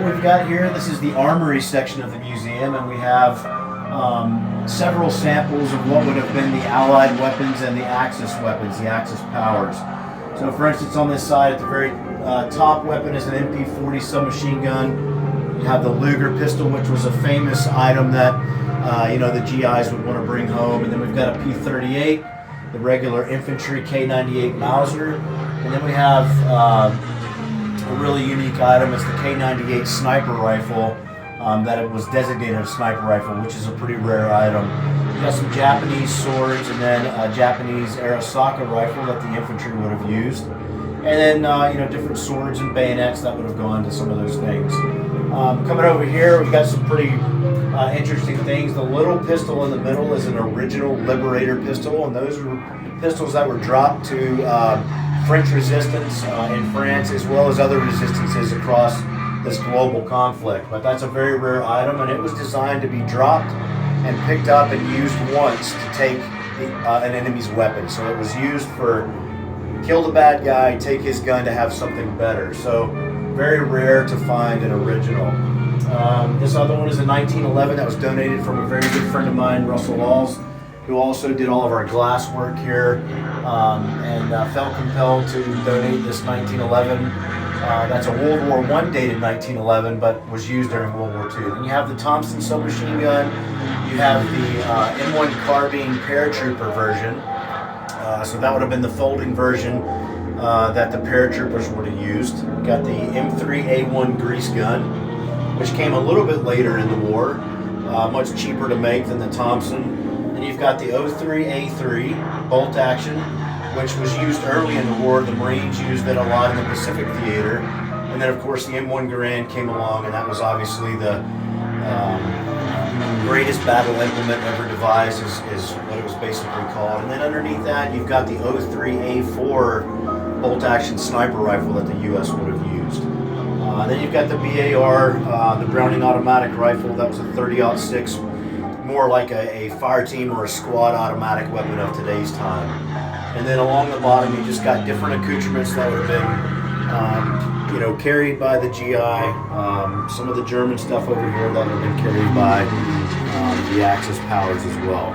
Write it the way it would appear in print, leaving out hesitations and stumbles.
what we've got here. This is the armory section of the museum, and we have several samples of what would have been the Allied weapons and the Axis weapons, the Axis powers. So for instance, on this side at the very top weapon is an MP-40 submachine gun. You have the Luger pistol, which was a famous item that the GIs would want to bring home. And then we've got a P-38, the regular infantry K-98 Mauser. And then we have a really unique item. It's the K-98 sniper rifle that it was designated a sniper rifle, which is a pretty rare item. You got some Japanese swords and then a Japanese Arasaka rifle that the infantry would have used. And then, different swords and bayonets that would have gone to some of those things. Coming over here, we've got some pretty interesting things. The little pistol in the middle is an original Liberator pistol, and those were pistols that were dropped to French resistance in France, as well as other resistances across this global conflict. But that's a very rare item, and it was designed to be dropped and picked up and used once to take an enemy's weapon. So it was used for kill the bad guy, take his gun to have something better. So very rare to find an original. This other one is a 1911 that was donated from a very good friend of mine, Russell Walls, who also did all of our glass work here, and felt compelled to donate this 1911. That's a World War I dated 1911, but was used during World War II. Then you have the Thompson submachine gun. You have the M1 carbine paratrooper version. So that would have been the folding version that the paratroopers would have used. You got the M3A1 grease gun, which came a little bit later in the war, much cheaper to make than the Thompson. Then you've got the 03A3 bolt action, which was used early in the war. The Marines used it a lot in the Pacific Theater. And then, of course, the M1 Garand came along, and that was obviously the greatest battle implement ever devised, is what it was basically called. And then underneath that, you've got the 03A4 bolt-action sniper rifle that the U.S. would have used. Then you've got the BAR, the Browning automatic rifle. That was a 30-06, more like a fire team or a squad automatic weapon of today's time. And then along the bottom, you just got different accoutrements that would have been, carried by the GI. Some of the German stuff over here that would have been carried by the Axis powers as well.